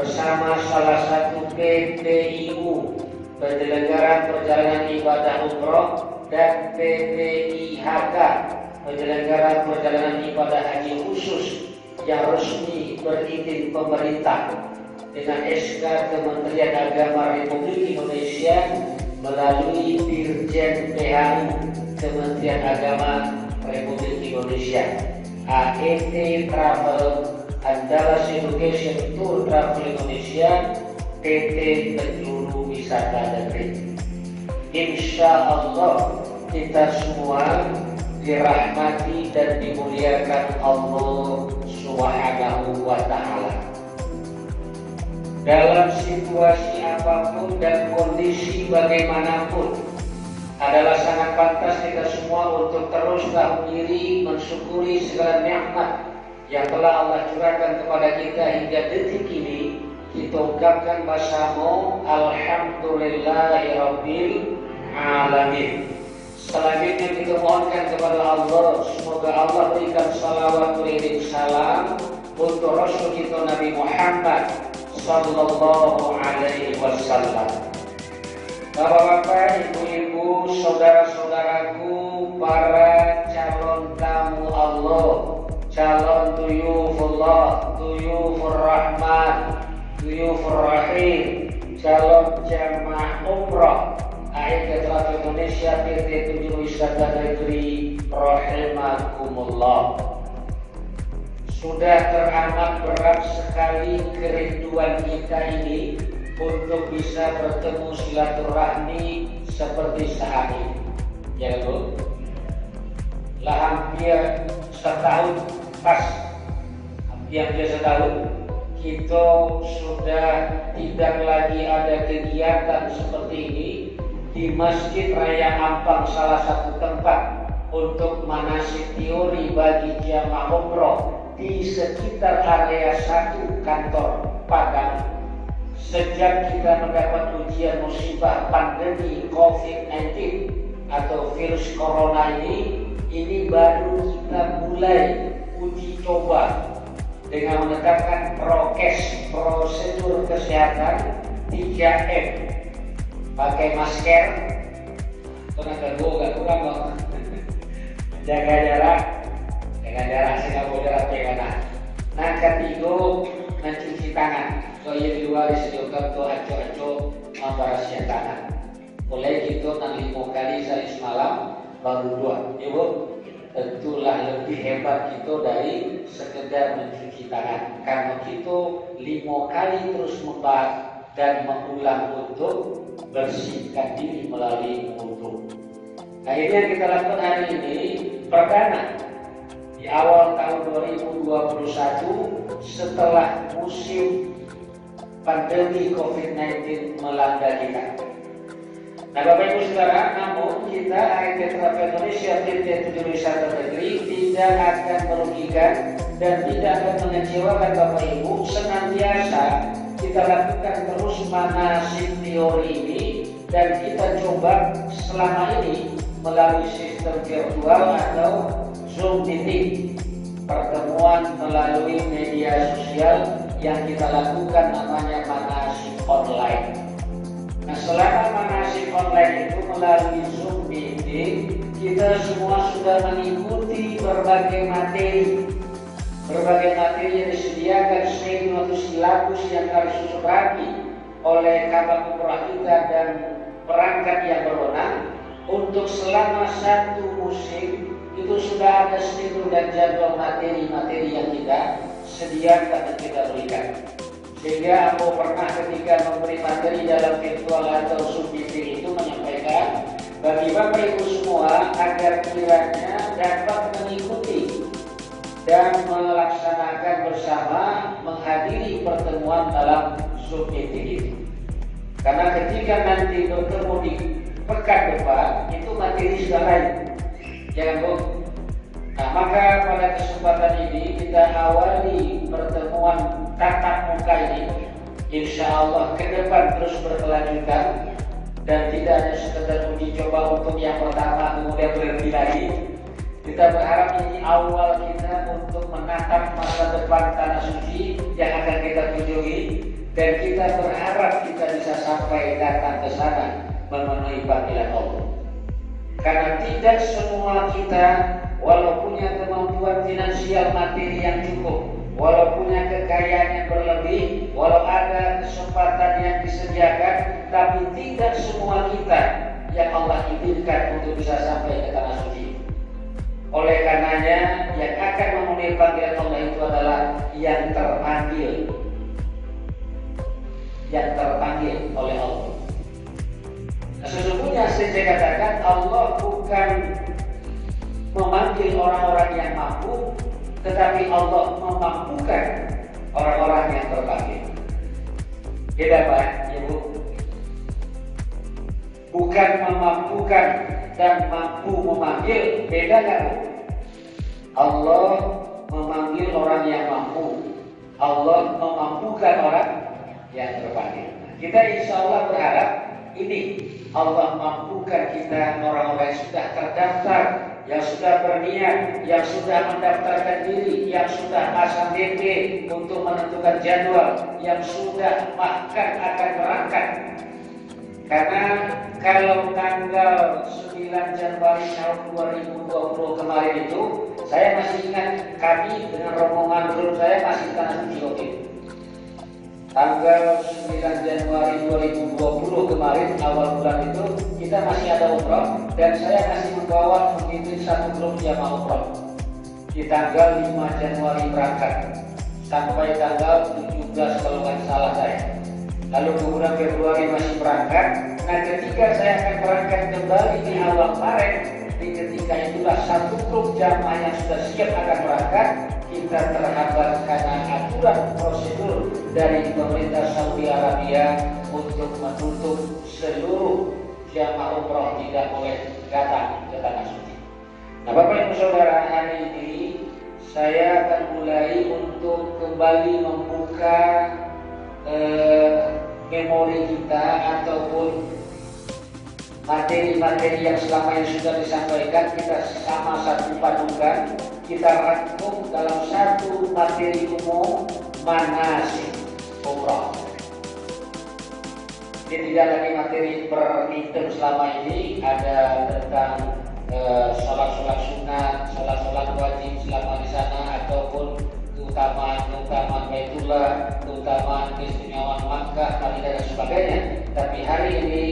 bersama salah satu PPIU, penyelenggara perjalanan ibadah umroh, dan PPIHK, penyelenggara perjalanan ibadah haji khusus yang resmi berizin pemerintah dengan SK Kementerian Agama Republik Indonesia melalui Dirjen PHU Kementerian Agama Republik Indonesia, AET Travel, Andalas Education Tour Travel Indonesia, PT Penjuru Wisata Negeri. Insya Allah kita semua dirahmati dan dimuliakan Allah Subhanahu wa Ta'ala. Dalam situasi apapun dan kondisi bagaimanapun, adalah sangat pantas kita semua untuk terus tahu diri mensyukuri segala nikmat yang telah Allah curahkan kepada kita hingga detik ini. Kita ungkapkan bersama Alhamdulillahirabbil alamin. Selanjutnya kita mohonkan kepada Allah, semoga Allah berikan salawat dan salam untuk Rasul kita Nabi Muhammad sallallahu alaihi wasallam. Bapak-bapak, ibu-ibu, saudara-saudaraku, para calon tamu Allah, calon duyufullah, duyufur rahman, duyufur rahim, calon jamaah umrah AET Travel Indonesia, PT Penjuru Wisata Negeri, rahimakumullah. Sudah teramat berat sekali kerinduan kita ini untuk bisa bertemu silaturahmi seperti saat ini, ya Bu. Lah hampir setahun pas, hampir setahun kita sudah tidak lagi ada kegiatan seperti ini di Masjid Raya Ampang, salah satu tempat untuk manasik teori bagi jamaah umroh di sekitar area 1 kantor Padang. Sejak kita mendapat ujian musibah pandemi COVID-19 atau virus corona ini baru kita mulai uji coba dengan menetapkan prokes, prosedur kesehatan 3M, pakai masker, tenaga gak kurang, jaga jarak saya boleh pegangan. Nah, ketiga mencuci tangan. Soalnya di luar disediakan tuh aco-aco membersihan tangan. Boleh gitu 5 kali sehari semalam, baru 2. Ibu, tentulah lebih hebat itu dari sekedar mencuci tangan. Karena kita 5 kali terus membahas dan mengulang untuk bersihkan diri melalui wudu. Akhirnya kita lakukan hari ini perdana di awal tahun 2021 setelah musim pandemi COVID-19 melanda kita. Nah, Bapak Ibu Saudara, namun kita AET Travel Indonesia, PT Penjuru Wisata Negeri tidak akan merugikan dan tidak akan mengecewakan Bapak Ibu. Senantiasa kita lakukan terus manasik teori ini dan kita coba selama ini melalui sistem virtual atau Zoom meeting, pertemuan melalui media sosial yang kita lakukan namanya manasik online. Nah, selama manasik online itu melalui Zoom meeting, kita semua sudah mengikuti berbagai materi yang disediakan schedule atau silabus yang harus disepakati oleh kabak umrah kita dan perangkat yang berwenang. Untuk selama 1 musim itu sudah ada schedule dan jadwal materi-materi yang kita sediakan dan kita berikan. Sehingga aku pernah ketika memberi materi dalam virtual atau Zoom meeting itu menyampaikan bagi Bapak Ibu semua agar kiranya dapat mengikuti dan melaksanakan bersama menghadiri pertemuan dalam Zoom meeting itu. Karena ketika nanti bertemu di pekan depan itu materi sudah lain, jangan bohong. Nah, maka pada kesempatan ini kita awali pertemuan tatap muka ini, insya Allah ke depan terus berkelanjutan dan tidak hanya sekedar uji coba untuk yang pertama kemudian berhenti lagi. Kita berharap ini awal kita untuk menatap masa depan tanah suci yang akan kita kunjungi dan kita berharap kita bisa sampai datang ke sana memenuhi panggilan Allah. Karena tidak semua kita, walau punya kemampuan finansial materi yang cukup, walau punya kekayaan yang berlebih, walau ada kesempatan yang disediakan, tapi tidak semua kita yang Allah izinkan untuk bisa sampai ke tanah suci. Oleh karenanya, yang akan memenuhi panggilan Allah itu adalah yang terpanggil oleh Allah. Nah, sesungguhnya saya katakan Allah bukan memanggil orang-orang yang mampu, tetapi Allah memampukan orang-orang yang terpanggil. Beda Pak, Ibu. Bukan memampukan dan mampu memanggil, beda nggak Bu? Allah memanggil orang yang mampu, Allah memampukan orang yang terpanggil. Kita insya Allah berharap ini Allah mampukan kita orang-orang yang sudah terdaftar, yang sudah berniat, yang sudah mendaftarkan diri, yang sudah pasang DP untuk menentukan jadwal, yang sudah bahkan akan berangkat. Karena kalau tanggal 9 Januari tahun 2020 kemarin itu, saya masih ingat kami dengan rombongan grup saya masih di tanah suci waktu itu. Tanggal 9 Januari 2020 kemarin awal bulan itu kita masih ada umroh dan saya masih membawa memimpin satu grup jamaah umroh. Di tanggal 5 Januari berangkat sampai tanggal 17 kalau nggak salah saya. Lalu kemudian Februari masih berangkat. Nah, ketika saya akan berangkat kembali di awal Maret, di ketika itulah satu grup jamaah yang sudah siap akan berangkat, kita terhambat karena aturan prosedur dari pemerintah Saudi Arabia untuk menutup seluruh jamaah umroh tidak boleh datang ke tanah suci. Nah, Bapak Ibu Saudara, hari ini saya akan mulai untuk kembali membuka memori kita ataupun materi-materi yang selama ini sudah disampaikan, kita sama-sama padukan, kita rangkum dalam satu materi umum manasik umroh. Jadi tidak lagi materi per item selama ini, ada tentang sholat-sholat sunat, sholat-sholat wajib selama di sana, ataupun keutamaan Baitullah, keutamaan keistimewaan Makkah, Madinah dan sebagainya. Tapi hari ini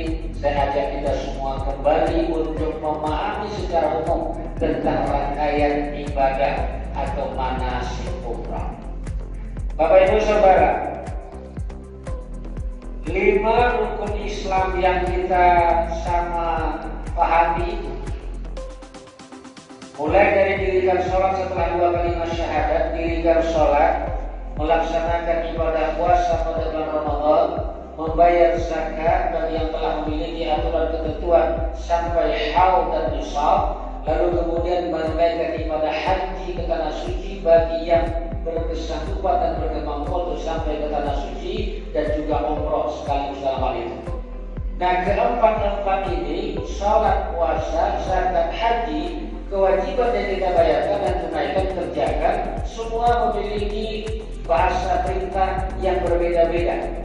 saya ajak kita semua kembali untuk memahami secara umum tentang rangkaian ibadah atau manasik umrah. Bapak Ibu Saudara, 5 rukun Islam yang kita sama pahami, mulai dari dirikan sholat setelah 2 kalimat syahadat, dirikan sholat, melaksanakan ibadah puasa pada bulan Ramadan, membayar zakat bagi yang telah memiliki aturan ketentuan sampai haul dan nisab, lalu kemudian menunaikan ibadah haji ke tanah suci bagi yang berkesanggupan dan berkemampuan untuk sampai ke tanah suci, dan juga umroh sekaligus dalam hal itu. Nah, keempat ini, sholat, puasa, zakat, haji, kewajiban yang kita bayarkan dan tunaikan kerjakan, semua memiliki bahasa perintah yang berbeda-beda.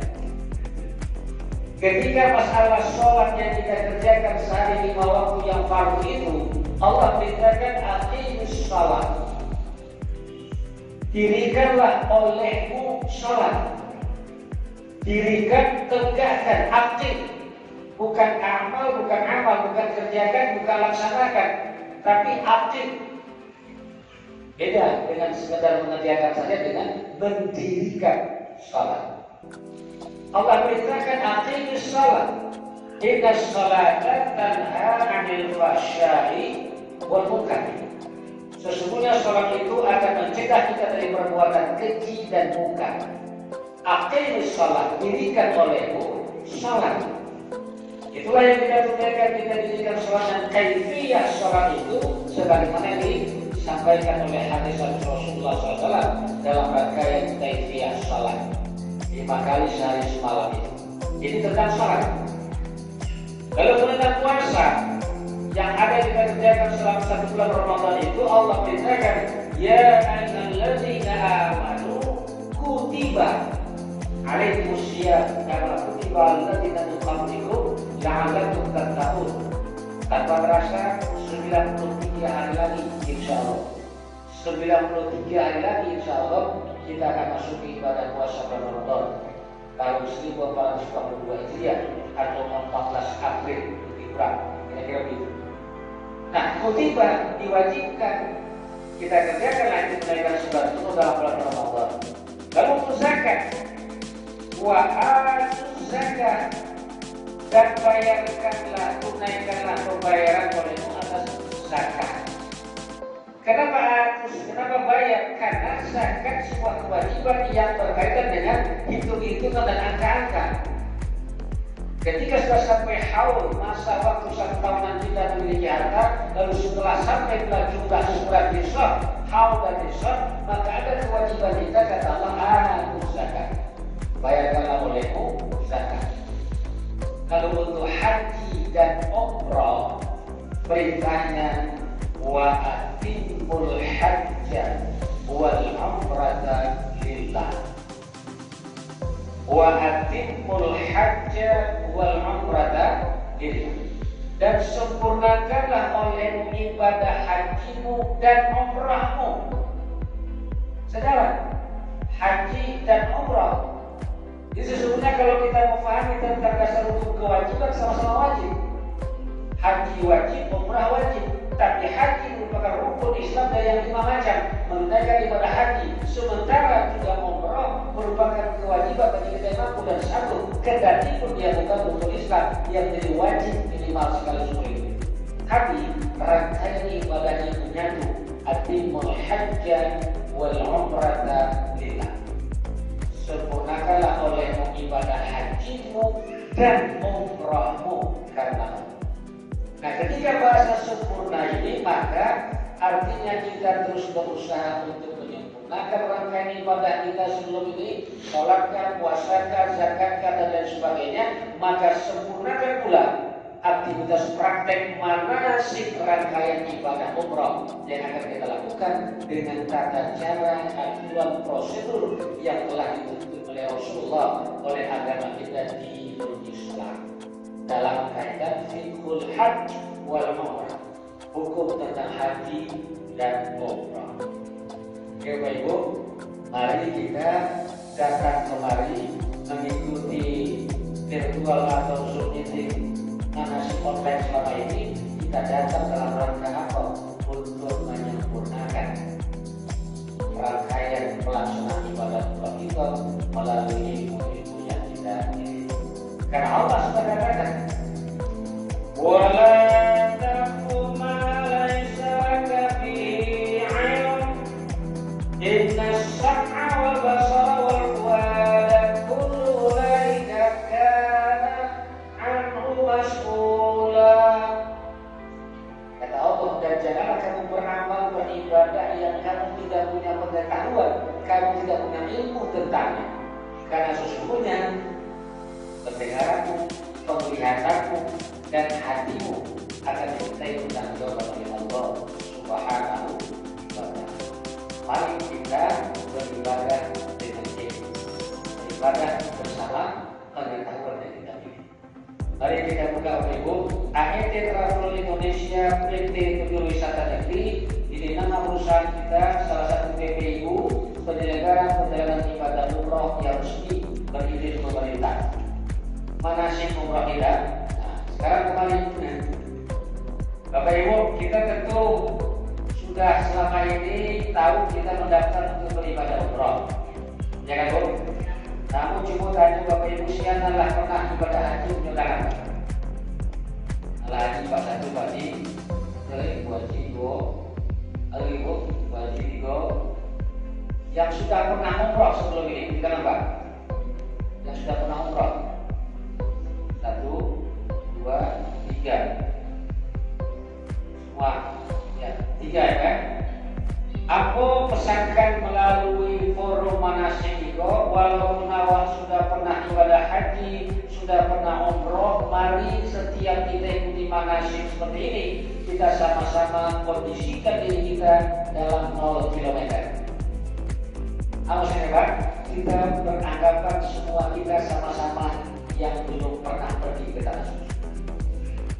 Ketika masalah sholat yang kita kerjakan sehari 5 waktu yang fardu itu, Allah perintahkan aqimus sholat. Dirikanlah olehmu sholat. Dirikan, tegakkan, aktif. Bukan amal, bukan kerjakan, bukan laksanakan, tapi aktif. Beda dengan sekedar mengerjakan saja dengan mendirikan sholat. Allah perintahkan aqimus sholat. Inna sholata tanha 'anil fahsya'i wal munkar. Sesungguhnya sholat itu akan mencegah kita dari perbuatan keji dan munkar. Aqimus sholat, dirikan olehmu sholat. Itulah yang kita tunaikan, kita dirikan sholat, dan kaifiyah sholat itu sebagaimana disampaikan oleh hadis Rasulullah SAW dalam rangkaian kaifiyah sholat 5 kali sehari semalam itu. Jadi tentang sholat. Lalu tentang puasa yang ada kita kerjakan selama 1 bulan Ramadan itu, Allah perintahkan, ya ayyuhalladzina amanu kutiba Alaikumusiyam kama kutiba alladziina min qablikum la'allakum tattaqun. Tanpa terasa 93 hari lagi insyaallah. 93 hari lagi insyaallah kita akan masuk ke ibadah puasa Ramadan tahun 1442 Hijriah atau 14 April lebih kurang, kira-kira begitu. Nah, kutiba diwajibkan kita kerjakan lagi menaikkan sholat itu dalam bulan Ramadan. Lalu untuk zakat, wa atuz zakat, dan bayarkanlah, tunaikanlah pembayaran olehmu atas zakat. Kenapa bayar? Karena zakat sebuah kewajiban yang berkaitan dengan hitung-hitungan dan angka-angka. Ketika sudah sampai haul, masa waktu 1 tahunan kita memiliki harta, lalu setelah sampai jumlah surat nisab, haul dan nisab, maka ada kewajiban kita, kata Allah, zakat. Bayarkanlah olehmu zakat. Kalau untuk haji dan umrah, perintahnya wa atimul hajja wal umrata lillah. Wa atimul hajja wal umrata lillah. Dan sempurnakanlah olehmu ibadah hajimu dan umrahmu. Saudara, haji dan umrah. Jadi sesungguhnya kalau kita memahami tentang dasar hukum kewajiban, sama-sama wajib. Haji wajib, umrah wajib. Tapi haji merupakan rukun Islam dari yang 5 macam, menunaikan ibadah haji. Sementara juga umrah merupakan kewajiban bagi kita yang mampu dan satu, kendati pun dia bukan rukun Islam yang menjadi wajib minimal sekali seumur hidup. Tapi rangkaian ibadahnya menyatu, atimul hajja wal umrata lillah. Sempurnakanlah olehmu ibadah hajimu dan umrahmu karena Allah. Nah, ketika bahasa sempurna ini, maka artinya kita terus berusaha untuk menyempurnakan rangkaian ibadah kita sebelum ini, sholatkan, puasakan, zakatkan, dan lain sebagainya. Maka sempurnakan pula aktivitas praktek manasik rangkaian ibadah umrah yang akan kita lakukan dengan tata cara, aturan, prosedur yang telah dituntut oleh Rasulullah, oleh agama kita di Islam. Dalam kaitan fiqhul hajj wal umrah, hukum tentang haji dan umrah. Oke Bapak Ibu, mari kita datang kemari mengikuti virtual atau Zoom meeting manasik online selama ini. Kita datang dalam rangka apa? Untuk menyempurnakan rangkaian pelaksanaan ibadah kita melalui ilmu yang kita miliki. Karena Allah sudah katakan, wala taqfu ma laysa laka bihi 'ilm, inna as-sam'a wal basara wal fu'ada kullu ulaika kana 'anhu mas'ula. Kata Allah, dan janganlah kamu beramal beribadah yang kamu tidak punya pengetahuan, kamu tidak punya ilmu tentangnya. Karena sesungguhnya pendengaranmu, penglihatanmu, dan hatimu akan dimintai pertanggungjawaban oleh Allah Subhanahu wa Ta'ala. Mari kita beribadah dengan ilmu, beribadah bersama pengetahuan yang kita miliki. Mari kita buka Bapak Ibu, AET Travel Indonesia PT Tujuh Wisata Negeri. Ini nama perusahaan kita, salah satu PPIU, penyelenggara perjalanan ibadah umroh yang resmi berizin pemerintah. Manasik umrah kita. Nah, sekarang kembali Bapak Ibu, kita tentu sudah selama ini tahu kita mendaftar untuk beribadah umrah, ya kan Bu? Namun coba tanya Bapak Ibu siapa pernah ibadah haji menyelenggarakan? Haji Pak satu Haji, Haji dua, Haji tiga. Yang sudah pernah umrah sebelum ini, kita nampak? Yang sudah pernah umrah. 1, 2, 3. Semua ya, 3 ya kan? Aku pesankan melalui forum manasik Iko, walaupun awak sudah pernah ibadah haji, sudah pernah umroh, mari setiap kita ikuti manasik seperti ini, kita sama-sama kondisikan diri kita dalam 0 km. Apa sih Pak? kita beranggapan semua kita sama-sama yang belum pernah pergi ke tanah suci.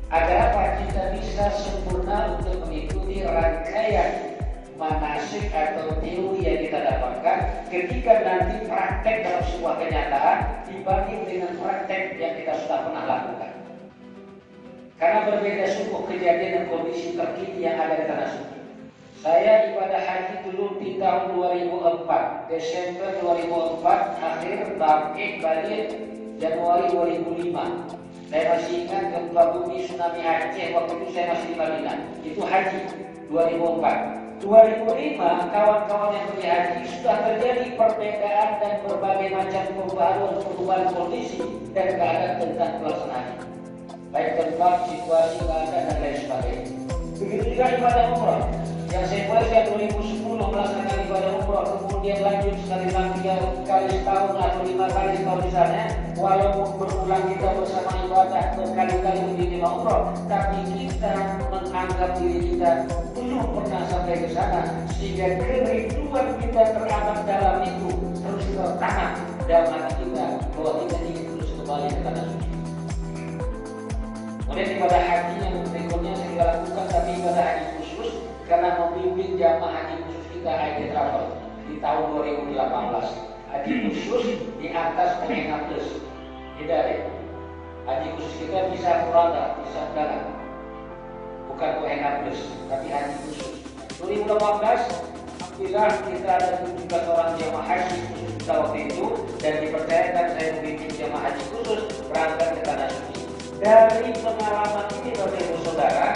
Agar apa? Kita bisa sempurna untuk mengikuti rangkaian manasik atau teori yang kita dapatkan ketika nanti praktek dalam sebuah kenyataan dibanding dengan praktek yang kita sudah pernah lakukan. Karena berbeda sungguh kejadian dan kondisi terkini yang ada di tanah suci. Saya ibadah haji dulu di tahun 2004, Desember 2004, akhir balik Januari 2005. Saya masih ingat gempa bumi tsunami Aceh, waktu itu saya masih di Madinah. Itu haji 2004. 2005, kawan-kawan yang pergi haji sudah terjadi perbedaan dan berbagai macam perubahan kondisi dan keadaan tentang pelaksanaan. Baik tempat, situasi, keadaan dan lain sebagainya. Begitu juga ibadah umrah. Yang saya mulai sejak 2010 melaksanakan ibadah umrah, kemudian lanjut sekali lagi 3 kali setahun atau 5 kali setahun misalnya. Walaupun berulang kita bersama ibadah berkali-kali menjadi umrah, tapi kita menganggap diri kita belum pernah sampai ke sana, sehingga kerinduan kita teramat dalam itu terus tertanam dalam hati kita bahwa kita ingin terus kembali ke tanah suci. Kemudian ibadah haji yang berikutnya saya lakukan, tapi ibadah haji khusus karena memimpin jamaah haji khusus kita Haji Travel di tahun 2018. Haji khusus di atas UNH Plus. Tidak deh. Haji khusus kita bisa Furada, bisa Dalam. Bukan UNH Plus, tapi haji khusus. 2018, alhamdulillah kita ada 17 orang jamaah haji khusus kita waktu itu, dan dipercayakan saya memimpin jamaah haji khusus berangkat ke tanah suci. Dari pengalaman ini Bapak Ibu Saudara,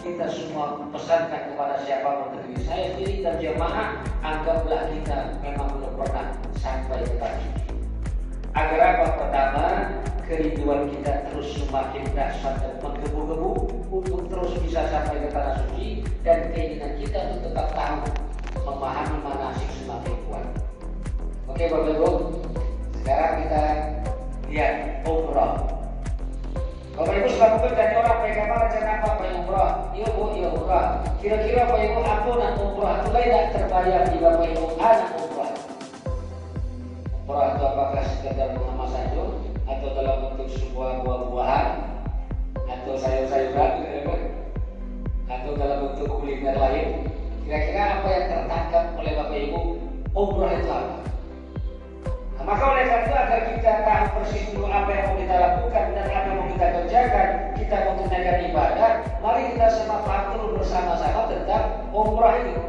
kita semua pesankan kepada siapapun dari saya sendiri dan jemaah, anggaplah kita memang belum pernah sampai ke tanah suci. Agar apa? Pertama, kerinduan kita terus semakin dahsyat dan menggebu-gebu untuk terus bisa sampai ke tanah suci, dan keinginan kita untuk tetap tahu memahami manasik semakin kuat. Oke Bapak Ibu, sekarang kita lihat umrah. Bapak Ibu sudah bekerja orang baik apa rencana apa Pak umrah? Iya Bu, iya umrah. Kira-kira Bapak Ibu ampunan umrah itu tidak terbayar di Bapak Ibu anak umrah. Umrah itu apakah sekedar nama saja atau dalam bentuk sebuah buah-buahan atau sayur-sayuran atau dalam bentuk kuliner lain? Kira-kira apa yang tertangkap oleh Bapak Ibu umrah itu apa? Nah, maka oleh karena itu agar kita tahu persis dulu apa yang mau kita lakukan dan apa yang mau kita kerjakan, kita mau tunaikan ibadah, mari kita sama paham bersama-sama tentang umrah itu.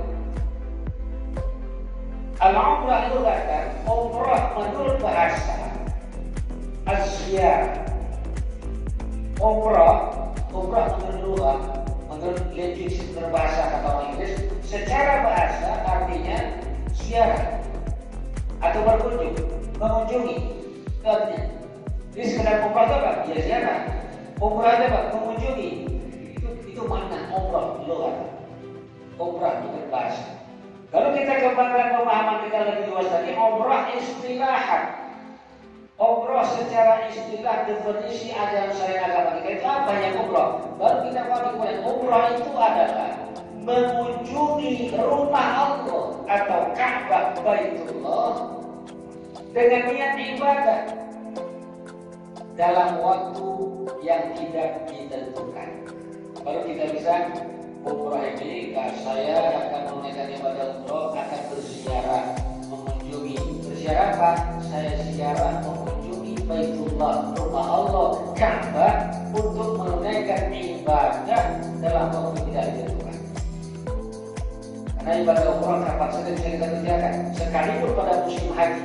Al-umrah itu kata umrah menurut bahasa Asia. Umrah menurut luar, menurut legis berbahasa kata orang Inggris, secara bahasa artinya ziarah atau berkunjung, mengunjungi. Artinya, jadi sekedar umrah itu apa? Ya ziarah. Umrah itu apa? Mengunjungi. Itu makna umrah luar. Umrah itu berbahasa. Kalau kita kembangkan pemahaman kita lebih luas lagi, umrah istilahan. Umrah secara istilah definisi ajaran syariat agama kita itu apa yang umrah? Baru kita pahami umrah itu adalah mengunjungi rumah Allah atau Ka'bah Baitullah dengan niat ibadah dalam waktu yang tidak ditentukan. Baru kita bisa umrah ini, saya akan menunaikan ibadah umrah, akan berziarah, mengunjungi. Berziarah apa? Saya ziarah mengunjungi Baitullah, rumah Allah, Ka'bah, untuk menunaikan ibadah dalam waktu tidak ditentukan. Karena ibadah umrah kapan saja bisa kita kerjakan, sekalipun pada musim haji.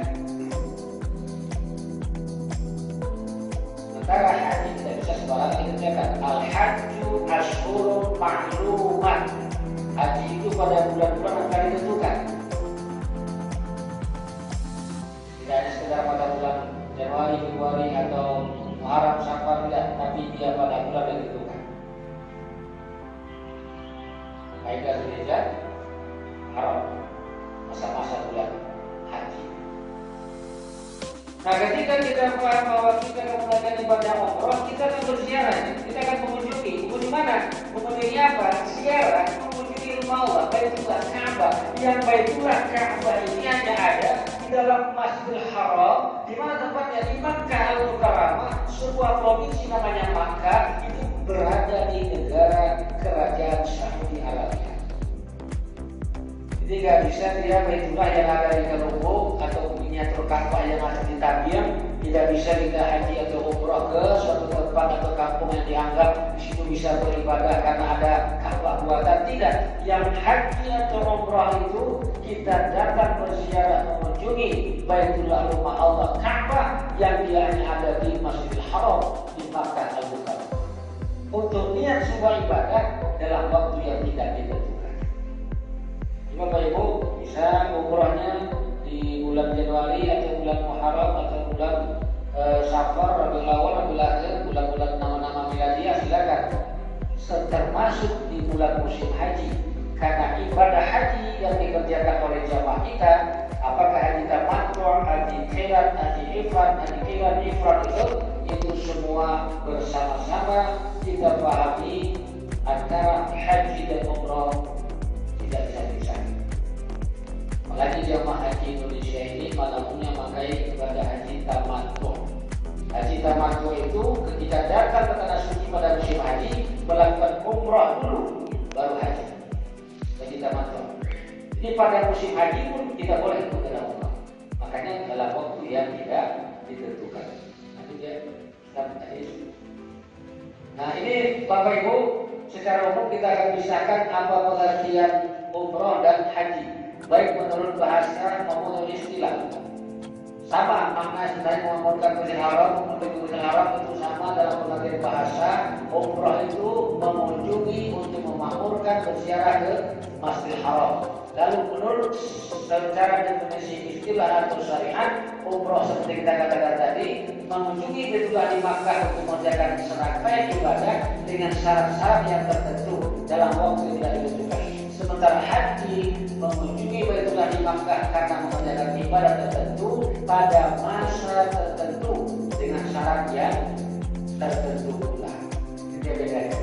Sementara haji tidak bisa sembarangan dikerjakan. Al-hajju ashhurun ma'lumat. Haji itu pada bulan-bulan yang akan ditentukan. Tidak hanya sekedar pada bulan Januari, Februari atau Muharram, Syawal, tidak, tapi dia pada bulan yang ditentukan. Kaidah Zulhijjah, Muharram, masa-masa bulan haji. Nah, ketika kita paham bahwa kita akan melakukan ibadah umrah, kita akan berziarah, kita akan mengunjungi. Mengunjungi mana? Mengunjungi apa? Ziarah, mengunjungi rumah Allah, Baitullah, Ka'bah. Yang Baitullah, Ka'bah ini hanya ada di dalam Masjidil jadi Makkah Al-Mukarramah, sebuah provinsi namanya Makkah, itu berada di negara kerajaan Saudi Arabia. Jadi nggak bisa dia Baitullah yang ada di Kalunggu atau miniatur Ka'bah yang ada di Tabiang, tidak bisa kita haji atau umroh ke suatu tempat atau kampung yang dianggap di situ bisa beribadah karena ada Ka'bah buatan. Tidak, yang haji atau umroh itu kita datang berziarah mengunjungi Baitullah rumah Allah Ka'bah yang dia ada di Masjidil Haram di Makkah Al-Mukarramah. Untuk niat sebuah ibadah dalam waktu yang tidak ditentukan. Bapak Ibu bisa umrohnya di bulan Januari atau bulan Muharram atau bulan Safar, Rabiul Awal, Rabiul Akhir, bulan-bulan nama-nama miladiah silakan. Termasuk di bulan musim haji, karena ibadah haji yang dikerjakan oleh jamaah kita, apakah haji tamattu, haji qiran, haji ifrad, haji qiran, ifrad itu semua bersama-sama kita pahami antara haji dan umroh tidak bisa dipisahkan. Apalagi jamaah haji Indonesia ini malah memakai ibadah haji tamattu. Haji tamattu itu ketika datang ke tanah suci pada musim haji melakukan umrah dulu baru haji. Haji tamattu. Ini pada musim haji pun kita boleh menggelar umrah. Makanya dalam waktu yang tidak ditentukan. Nanti dia Nah ini Bapak Ibu, secara umum kita akan pisahkan apa pengertian umrah dan haji, baik menurut bahasa maupun istilah. Sama makna sebenarnya mengamalkan Masjidil Haram, Masjidil Haram itu sama dalam pengertian bahasa. Umrah itu mengunjungi untuk memakmurkan berziarah ke Masjidil Haram. Lalu menurut secara definisi istilah atau syariat, umrah seperti kita katakan tadi mengunjungi Baitullah di Makkah untuk mengerjakan serangkaian ibadah dengan syarat-syarat yang tertentu dalam waktu yang tidak ditentukan. Sementara haji mengunjungi Baitullah di Makkah karena mengerjakan ibadah tertentu pada masa tertentu dengan syarat yang tertentu pula. Itu bedanya.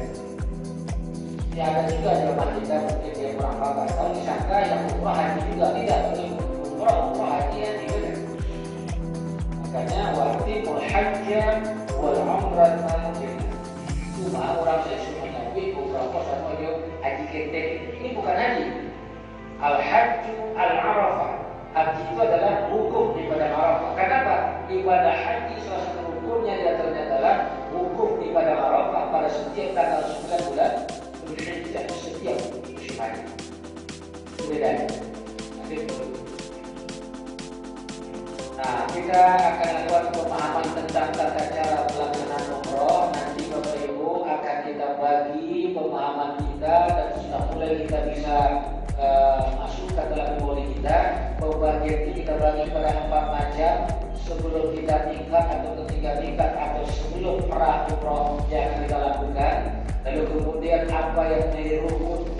Ya, ada juga jamaah kita mungkin yang kurang paham. Kalau disangka yang umrah haji juga tidak, umrah haji yang tidak. Makanya waqtimul hajja wal umrata cuma orang saya cuma nyambi umrah sama dia haji ketek. Ini bukan haji. Al hajju al arafah. Haji itu adalah wukuf di padang Arafah. Kenapa? Ibadah haji salah satu hukumnya diantaranya adalah wukuf di padang Arafah pada setiap tanggal 9 bulan Dzulhijjah, setiap musim haji. Itu bedanya. Nah, kita akan lakukan pemahaman tentang tata cara pelaksanaan umroh. Nanti Bapak Ibu akan kita bagi pemahaman kita dan sudah mulai kita bisa masuk ke dalam memori kita. Pembagian ini kita bagi pada 4 macam sebelum kita nikah atau ketika nikah atau sebelum pra umroh yang kita lakukan. Lalu kemudian apa yang menjadi rukun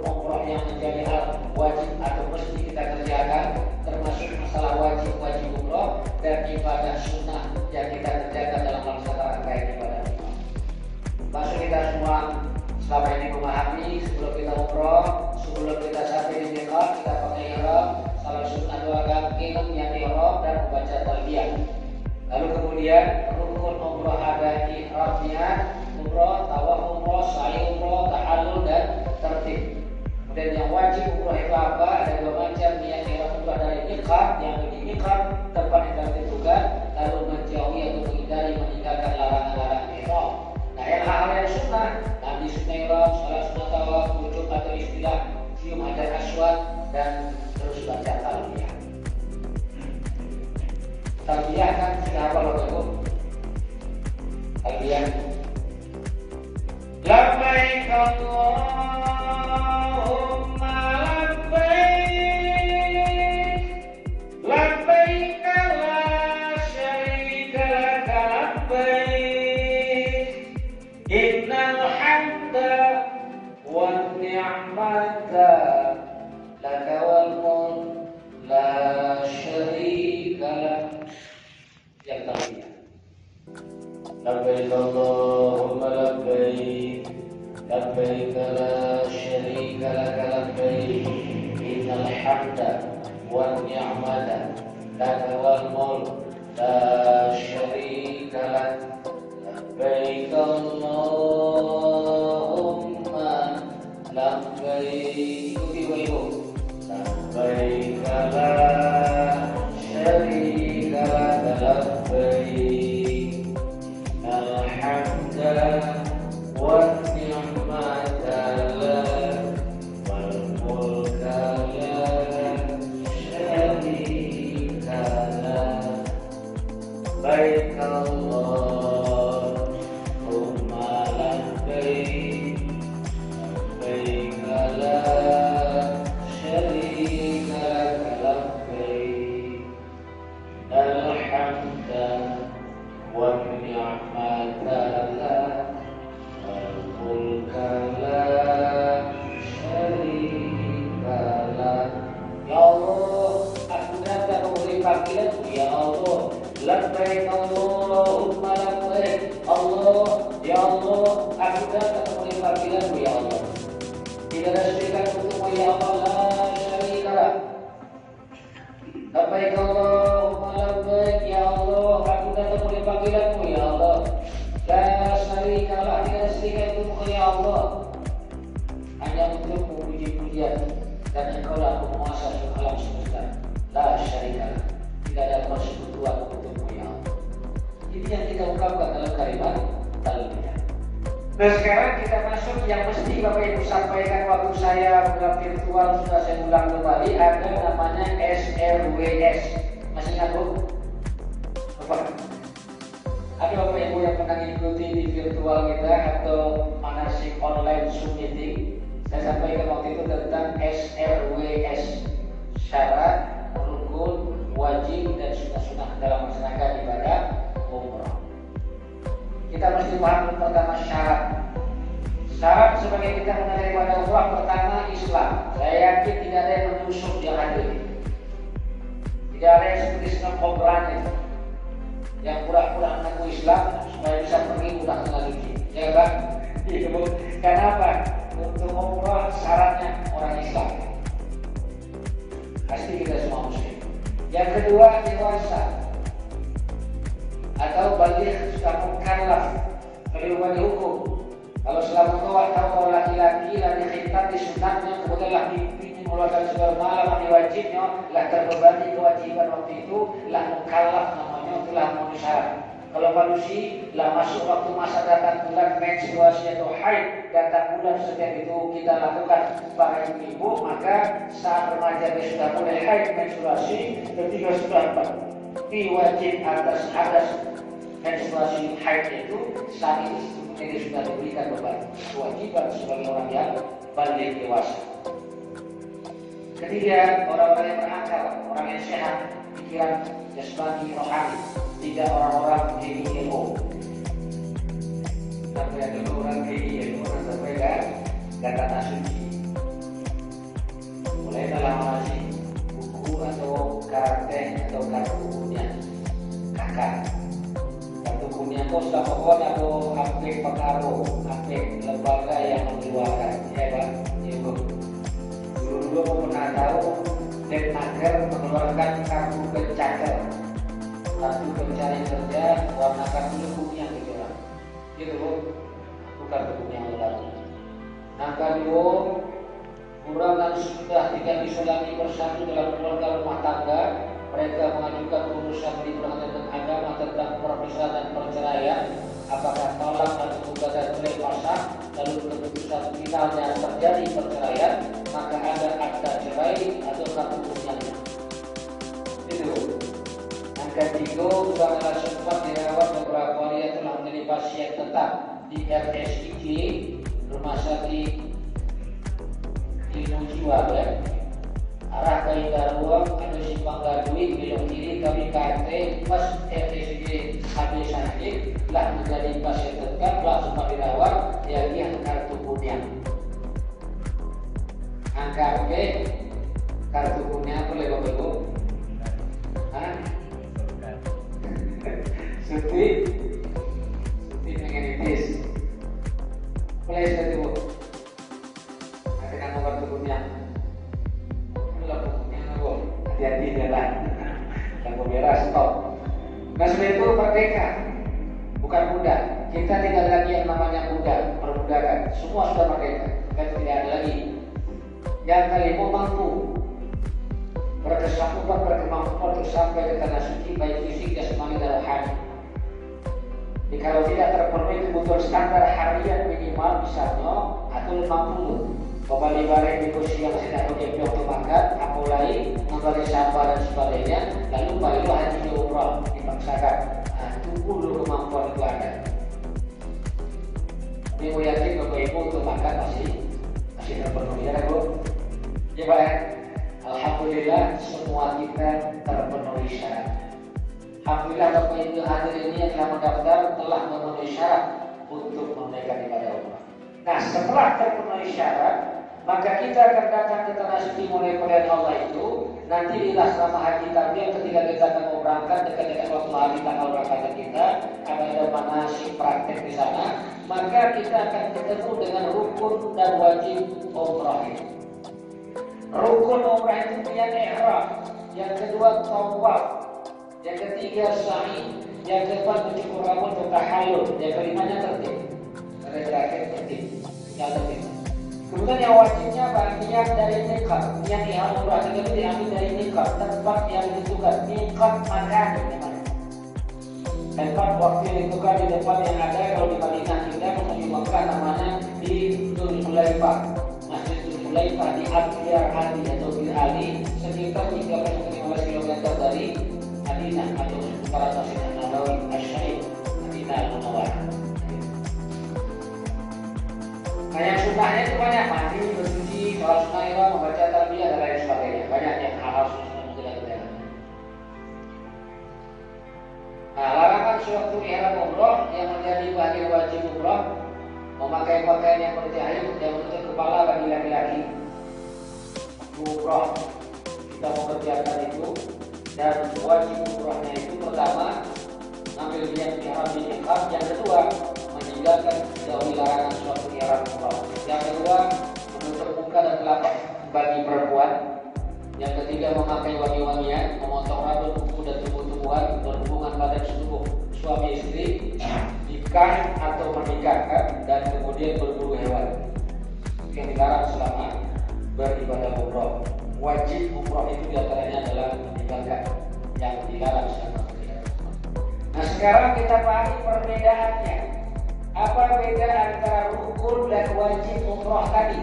umroh yang menjadi hal wajib atau mesti kita kerjakan, termasuk masalah wajib umroh dan ibadah sunnah yang kita kerjakan dalam melaksanakan rangkaian ibadah umroh. Maksud kita semua selama ini memahami sebelum kita umroh, sebelum kita sampai di miqat kita pakai ihram, salat sunnah 2 kali yang ihram dan membaca talbiyah. Lalu kemudian rukun umroh ada ihramnya, umroh, tawaf umroh, sa'i umroh, tahallul dan tertib. Kemudian yang wajib umroh itu apa? Ada 2 macam. Yang ihram itu adalah miqat, yang di miqat tempat yang ditentukan, lalu menjauhi atau menghindari meninggalkan larangan-larangan ihram. Nah, yang hal-hal yang sunnah, nabi sunnah ihram, salat sunnah tawaf, wujud atau istilah cium hajar aswad dan terus baca talbiyah. Talbiyah kan sudah apa loh Ibu? Talbiyah. Labbaik Allahumma labbaik, labbaik la syarika laka labbaik, innal hamda wan ni'mata laka wal mulk la syarika lak. Yang terakhir, labbaik Allahumma labbaik, labbaik la syarika laka labbaik, innal hamda wan ni'mata laka wal mulk لا شريك لك لبيك اللهم لبيك لبيك لا شريك لك لبيك الحمد والنعمة لك والملك لا شريك لك لبيك اللهم لبيك لبيك لا شريك لك لبيك الحمد والنعمة لك والملك لا شريك لك. Ya Allah, aku datang memberi panggilanmu ya Allah. Labbaik Allahumma labbaik. Allah, ya Allah, aku datang memberi panggilanmu ya Allah. Tidak ada syarikat untukmu ya Allah, la syarika lak. Labbaik Allahumma labbaik, ya Allah, aku datang memberi panggilanmu ya Allah. La syarika lak, tidak ada syarikat untukmu ya Allah. Hanya untukmu puji-pujian dan engkaulah penguasa seluruh alam semesta. La syarika lak, tidak ada persekutuan untukmu ya Allah. Ini yang kita ungkapkan dalam kalimat talbiyah. Nah sekarang kita masuk yang mesti Bapak Ibu sampaikan waktu saya dalam virtual sudah saya ulang kembali, ada namanya SRWS. Masih ingat Bu? Apa? Ada Bapak Ibu yang pernah ikuti di virtual kita atau manasik online Zoom meeting? Saya sampaikan waktu itu tentang SRWS, syarat, rukun, wajib dan sunnah-sunnah dalam melaksanakan ibadah umrah. Kita mesti paham pertama syarat. Syarat sebagai kita mengenai ibadah umrah pertama Islam. Saya yakin tidak ada yang menyusup yang hadir. Tidak ada yang seperti Islam Qobrani yang pura-pura mengaku Islam supaya bisa pergi mudah lagi. Ya kan? Kenapa? Untuk umrah syaratnya orang Islam. Pasti kita semua muslim. Yang kedua dewasa atau balik sudah mukallaf, berubah hukum. Kalau selama tua atau laki-laki lah dikhitab di sunatnya, kemudian lah pimpin mengeluarkan sperma lah wajibnya, lah terbebani kewajiban waktu itu, lah mukallaf namanya, itulah memenuhi syarat. Kalau manusia lah masuk waktu masa datang bulan menstruasi atau haid, datang bulan setiap itu kita lakukan para ibu, maka saat remaja dia sudah mulai haid menstruasi, ketika sudah wajib atas menstruasi haid itu, saat itu dia sudah diberikan beban kewajiban sebagai orang yang balik dewasa. Ketiga, orang-orang yang berakal, orang yang sehat, pikiran jasmani rohani, tidak orang-orang GILO. Sampai ada orang GILO sampai gak kata suci. Mulai dalam masih buku atau karakter atau kartu bukunya kakak. Kartu bukunya itu sudah pokoknya atau aplik pengaruh, aplik lembaga yang mengeluarkan, ya Pak, Ibu. Dulu aku pernah tahu Denmark mengeluarkan kartu pencakar, kartu pencari kerja, warna kartunya kuning gitu lah, gitu Bu, bukan bukunya yang lalu. Angka 2, kurang dan sudah tidak bisa lagi bersatu dalam keluarga rumah tangga. Mereka mengajukan urusan di pengadilan agama tentang perpisahan dan perceraian, apakah talak atau gugatan cerai pasang, lalu keputusan finalnya terjadi perceraian, maka ada akta cerai atau kartu kuningnya. Itu. Angka 3, sudah sempat dirawat beberapa hari yang telah menjadi pasien tetap di RSID, Rumah Sakit Ilmu Jiwa ya. Arah ke Indarua, ada Simpang Gadui, belok kiri kami KT, pas RSID habis sakit, telah menjadi pasien tetap, telah sempat dirawat, jadi kartu kuning. Angka B, kartu kuning boleh Bapak Ibu? Suti mengenitis. Boleh sekali Bu? Nanti kamu kartu kuning. Inilah bukunya Bu. Hati-hati jalan. Lampu merah stop. muda. Kita tidak lagi yang namanya muda, perbudakan. Semua sudah merdeka. Kita tidak ada lagi. Yang kelima mampu, berkesanggupan, berkemampuan untuk sampai ke tanah suci baik fisik, jasmani dan rohani. Jadi kalau tidak terpenuhi kebutuhan standar harian minimal misalnya atau 50 kembali balik di kursi yang tidak berjejak untuk makan, mulai memberi sabar dan sebagainya, lalu barulah haji umrah dipaksakan. Nah, tunggu dulu kemampuan itu ada. Ini mau yakin Bapak Ibu untuk makan masih terpenuhi ya Bu? Ya Pak. Alhamdulillah semua kita terpenuhi syarat. Alhamdulillah Bapak Ibu hadir ini yang telah mendaftar telah memenuhi syarat untuk menunaikan ibadah umrah. Nah, setelah terpenuhi syarat, maka kita akan datang ke tanah suci mulai pilihan Allah itu. Nanti di asrama haji Tabiah ketika kita akan mau berangkat dekat-dekat waktu hari tanggal berangkat kita akan ada manasik praktek di sana. Maka kita akan ketemu dengan rukun dan wajib umrah itu. Rukun umrah itu niat ihram, yang kedua tawaf, yang ketiga sa'i, yang keempat mencukur rambut untuk tahallul, yang kelimanya tertib. Ada terakhir tertib, yang tertib. Kemudian yang wajibnya niat dari miqat, niat ihram umrah itu diambil dari miqat, tempat yang ditentukan, miqat makan. Tempat waktu yang ditentukan di tempat yang ada kalau di Madinah kita menuju Makkah namanya di Dzul Hulaifah. Masjid Dzul Hulaifah di Abyar Ali atau Bir Ali sekitar 13-15 km dari Madinah atau sekitar Masjid Nabawi Asy-Syarif Madinah Al-Munawwarah. Nah yang sunnahnya itu banyak, mandi, bersuci, sholat sunnah, membaca talbiyah dan lain sebagainya. Banyak yang hal-hal sunnah yang tidak terjadi. Nah larangan suatu ihram umrah yang menjadi bagian wajib umrah, memakai pakaian yang berjahit yang menutup kepala bagi laki-laki. Umrah kita mengerjakan itu dan wajib umrahnya itu pertama ambil niat ihram di miqat, yang kedua meninggalkan jauhi larangan suatu ihram umrah, yang kedua menutup muka dan telapak bagi perempuan, yang ketiga memakai wangi-wangian, memotong rambut, kuku dan tumbuh-tumbuhan, berhubungan pada tubuh suami istri, nikah atau menikahkan, dan kemudian berburu hewan. Yang dilarang selama beribadah umrah. Wajib umrah itu diantaranya adalah meninggalkan yang dilarang selama beribadah. Nah sekarang kita pahami perbedaannya. Apa beda antara rukun dan wajib umrah tadi?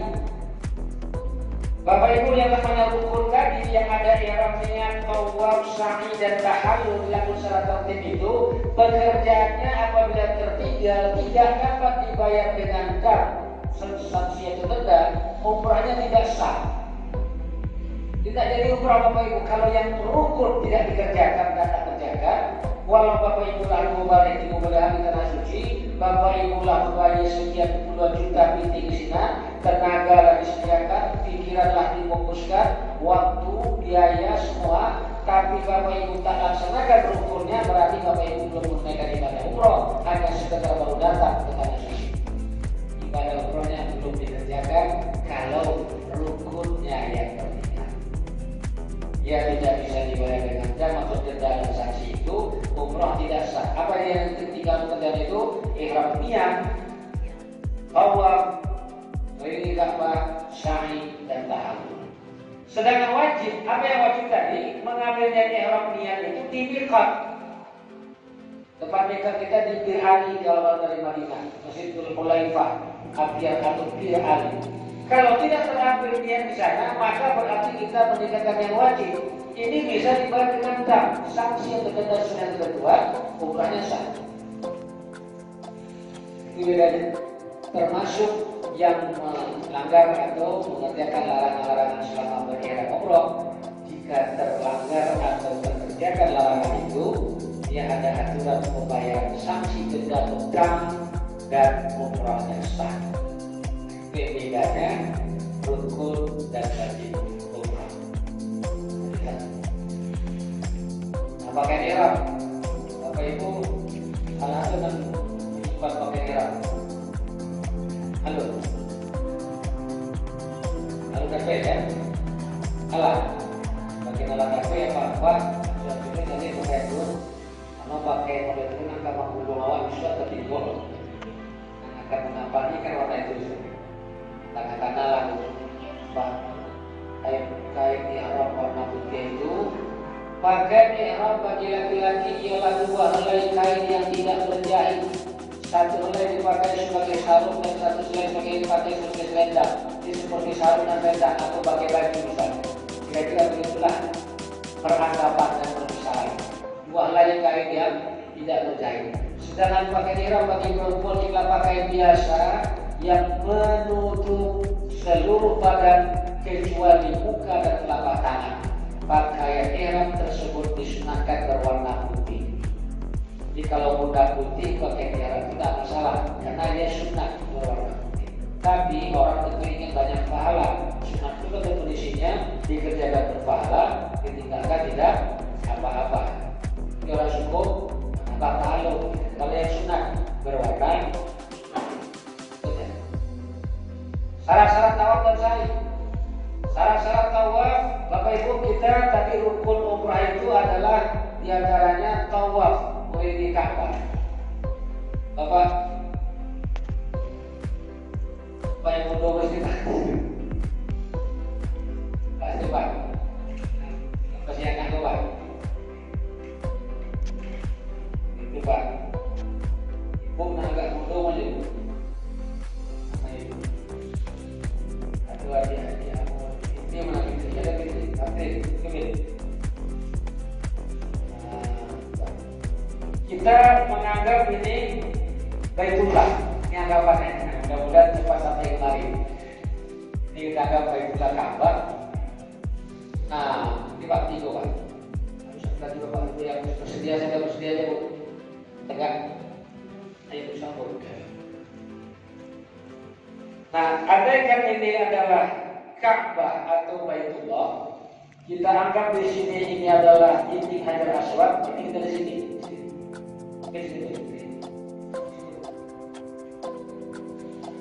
Bapak Ibu yang namanya rukun tadi yang ada ihram niat, tawaf, sa'i dan tahallul dilakukan secara tertib itu pekerjaannya apabila tertinggal tidak dapat dibayar dengan dam sanksi atau denda, umrahnya tidak sah. Tidak jadi umrah Bapak Ibu kalau yang rukun tidak dikerjakan dan tak kerjakan. Walau Bapak Ibu lalu balik di mudah di tanah suci, Bapak Ibu lah membayar sekian puluhan juta piting di sana, tenaga lah disediakan, pikiran lah difokuskan, waktu, biaya semua, tapi Bapak Ibu tak laksanakan rukunnya, berarti Bapak Ibu belum menunaikan ibadah umroh, hanya sekedar baru datang ke tanah suci. Ibadah umrohnya belum dikerjakan kalau rukunnya yang tertinggal. Ya tidak bisa dibayar dengan dam atau denda dan sanksi itu, umroh tidak sah. Apa yang tertinggal terjadi itu? Ihram niat, tawaf, keliling Ka'bah, sa'i dan tahallul. Sedangkan wajib, apa yang wajib tadi? Mengambil ihram niat itu di miqat. Tempat miqat kita di Bir Ali kalau dari Madinah, Masjid Dzul Hulaifah, Abyar atau Bir Ali. Kalau tidak terambil niat di sana, maka berarti kita meninggalkan yang wajib. Ini bisa dibayar dengan dam, sanksi yang denda sudah terbuat, umrahnya sah. Itu bedanya. Termasuk yang melanggar atau mengerjakan larangan-larangan selama berihram umrah. Jika terlanggar atau mengerjakan larangan itu, dia ada aturan pembayaran sanksi denda dam dan umrahnya sah. Bedanya rukun dan wajib umrah. Nah, pakai ihram, Bapak Ibu, alasan dan bukan pakai ihram. Halo kafe ya? Alah, pakai alat kafe ya Pak? Sudah pilih nanti pakai dulu. mau pakai model itu nangka mampu lawan bisa tapi bolong. Akan mengapa ini kan warna itu tengah-tengah lalu kain ihram warna putih itu. Pakaian ihram bagi laki-laki ialah dua helai kain yang tidak berjahit. Satu helai dipakai sebagai sarung dan satu helai dipakai sebagai selendang. Ini seperti sarung dan selendang atau pakai baju misalnya. Kira-kira begitulah peranggapan dan permisalan. Dua helai kain yang tidak berjahit. Sedangkan pakaian ihram bagi perempuan ialah pakaian biasa yang menutup seluruh badan kecuali muka dan telapak tangan. Pakaian ihram tersebut disunahkan berwarna putih. Jadi kalau muka putih pakaian ihram tidak masalah karena dia sunnah berwarna putih. Tapi orang tentu ingin banyak pahala. Sunnah juga definisinya dikerjakan berpahala, ditinggalkan tidak apa-apa. Ini orang cukup menambah pahala. Kalau yang sunnah berwarna putih. Syarat-syarat tawaf dan sa'i. Syarat-syarat tawaf, Bapak Ibu kita tadi rukun umrah itu adalah diantaranya tawaf di Ka'bah. Bapak yang mau dua kita, pasti Pak, pasti yang aku Pak, itu Pak, Ibu agak mudah aja Ibu, aduh aja. Ini mana gitu, ada gitu, aktif, kembali. Kita menganggap ini Baitullah, ini anggapannya. Mudah-mudahan cepat sampai kemari. Ini kita anggap Baitullah Ka'bah. Nah, ini Pak Tiko Pak. Harus ada juga Pak Tiko yang bersedia, saya bersedia aja Bu. Tegak. Ayo bersambung. Nah, andai kan ini adalah Ka'bah atau Baitullah, kita anggap di sini ini adalah titik Hajar Aswad, ini kita di sini.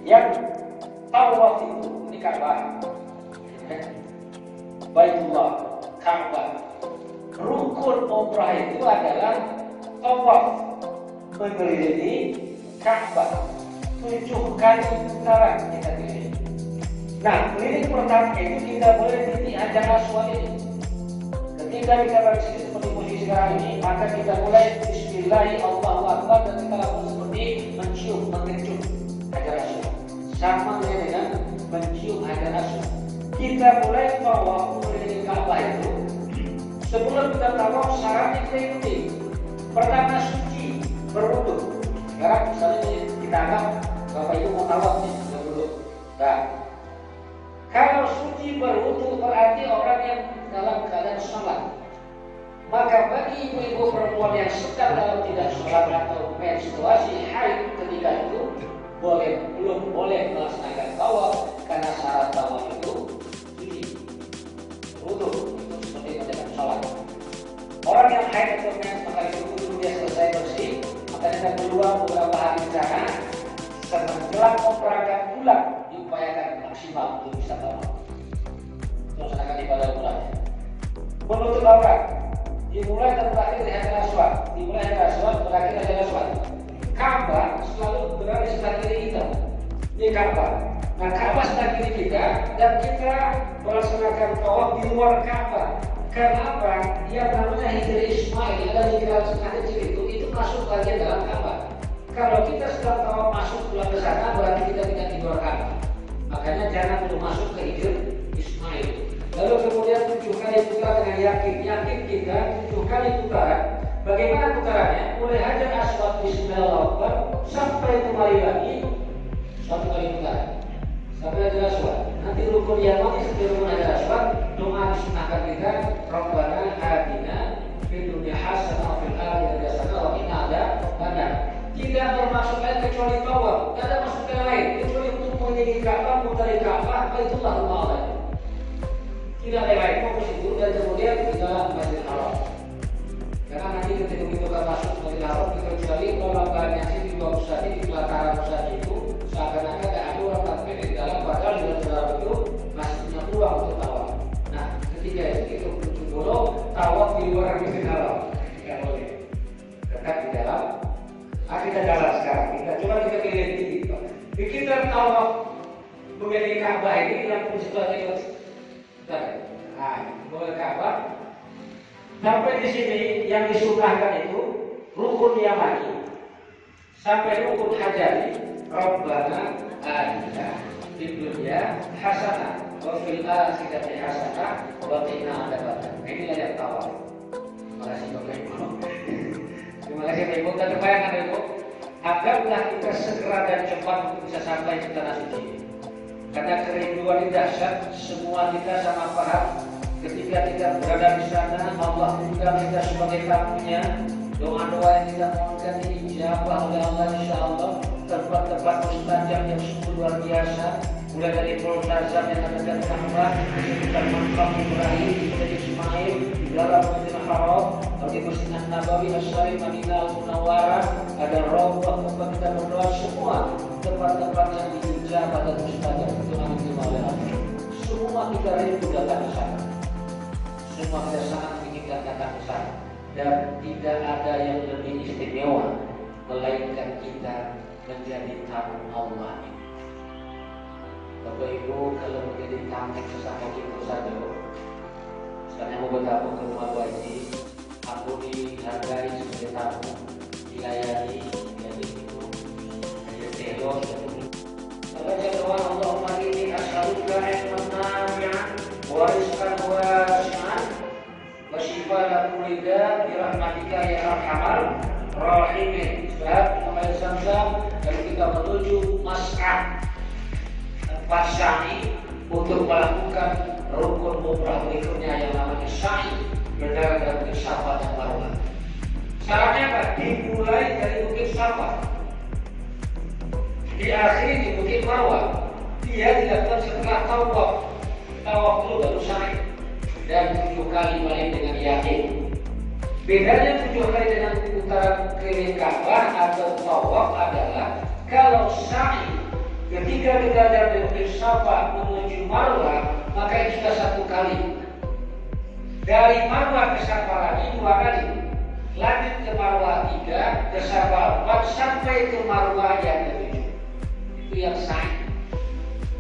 Yang tawaf itu ini Ka'bah, Baitullah, Ka'bah. Rukun umrah itu adalah tawaf mengelilingi Ka'bah 7 kali putaran kita pilih. Nah, keliling pertama itu kita boleh titik Hajar Aswad ini. Ketika kita bersini seperti posisi sekarang ini, maka kita mulai Bismillahirrahmanirrahim, Allahu Akbar, dan kita lakukan seperti mencium, mengecup Hajar Aswad. Sama dengan mencium Hajar Aswad. Kita mulai tawaf mengelilingi Ka'bah itu. Sebelum kita tawaf, syaratnya kita ikuti. Pertama suci, berwudu. Sekarang misalnya kita anggap Bapak Ibu mau tawaf nih, berwudu. Nah, kalau suci berwudu berarti orang yang dalam keadaan sholat. Maka bagi ibu-ibu perempuan yang sedang dalam tidak sholat atau menstruasi haid ketika itu belum boleh melaksanakan tawaf karena syarat tawaf itu suci. Wudu itu seperti menjalankan sholat. Orang yang haid atau maka itu wudu dia selesai bersih, maka dia keluar beberapa hari di sana. Setelah memperagakan pulang diupayakan maksimal untuk bisa tawaf. Melaksanakan ibadah umrahnya. Menutup aurat dimulai dan berakhir di Hajar Aswad. Dimulai Hajar Aswad, berakhir Hajar Aswad. Ka'bah selalu berada di sebelah kiri kita. Ini Ka'bah. Nah, Ka'bah sebelah kiri kita dan kita melaksanakan tawaf di luar Ka'bah. Karena apa? Yang namanya Hijri Ismail ada di setengah kecil itu masuk bagian dalam Ka'bah. Kalau kita sedang tawaf masuk pulang ke sana berarti kita tidak di luar Ka'bah. Makanya jangan belum masuk ke Hijri Ismail. Lalu kemudian 7 kali putaran dengan yakin kita 7 kali putaran. Bagaimana putarannya? Mulai Hajar Aswad Bismillahirrahmanirrahim sampai kembali lagi 1 kali putaran sampai Hajar Aswad. Nanti rukun yang mati sebelum Hajar Aswad doa disunahkan kita Rabbana atina fid dunya hasanah wa fil akhirati hasanah wa qina adzabannar. Tidak bermaksud lain kecuali tawaf, tidak ada maksud lain kecuali untuk mengelilingi Ka'bah, mutari Ka'bah, Baitullah Allah. Tidak ada lain fokus itu dan kemudian kita Masjidil Haram. Karena nanti ketika kita masuk Masjidil Haram kita kecuali kalau banyak sih di bawah pusat di pelataran pusat itu seakan-akan tidak ada orang takbir di dalam padahal di dalam itu masih punya peluang untuk tawaf. Nah, ketika itu kita dulu tawaf di luar Masjidil Haram tidak boleh. ketika tawaf mengelilingi Ka'bah ini yang situasinya mengelilingi Ka'bah sampai di sini yang disunahkan itu rukun yamani sampai rukun hajari. Rabbana atina fid dunya hasanah wa fil akhirati hasanah wa qina adzabannar. Ini ayat tawaf. Terima kasih Bapak Ibu. Terima kasih Bapak Ibu. Dan kebayangan Ibu, anggaplah kita segera dan cepat untuk bisa sampai ke tanah suci. Karena kerinduan ini dahsyat, semua kita sama paham. Ketika kita berada di sana, Allah juga kita sebagai tamunya. Doa-doa yang kita mohonkan dijawab oleh Allah insya Allah. Tempat-tempat mustajab yang sungguh luar biasa, mulai dari Multazam yang ada di Ka'bah, sekitar Makam Ibrahim, dari Ismail, di dalam Masjidil Haram, di Masjid Nabawi, As-Sharif, Madinah Al-Munawwarah, ada Raudhah tempat kita berdoa, semua tempat-tempat yang dijawab dan mustajab itu diterima oleh Allah. Semua kita rindu datang ke sana. Semua kita sangat menginginkan datang ke sana, dan tidak ada yang lebih istimewa melainkan kita menjadi tamu Allah. Bapak Ibu, kalau menjadi tamu sesama kita saja, misalnya mau bertamu ke rumah Bu Haji, aku dihargai sebagai tamu, dilayani, jadi itu hanya telos. Baca doa Allahumma inni as'aluka ilman nafi'an wa rizqan wasi'an wa shifaan kulli da' bi rahmatika ya arhamar rahimin. Setelah mengambil Zam-Zam, lalu kita menuju Mas'ad tempat sa'i untuk melakukan rukun umrah berikutnya yang namanya sa'i, berjalan dari Bukit Safa dan Marwah. Syaratnya apa? Dimulai dari Bukit Safa, diakhiri di Bukit Marwah. Dia dilakukan setelah tawaf. Tawaf dulu baru sa'i, dan 7 kali balik dengan yakin. Bedanya 7 kali dengan putaran keliling Ka'bah atau tawaf adalah kalau sa'i ketika kita dari Bukit Safa menuju Marwah, maka itu sudah 1 kali. Dari Marwah ke Safa lagi 2 kali. Lanjut ke Marwah 3, ke Safa 4, sampai ke Marwah yang ke-7. Itu yang sa'i.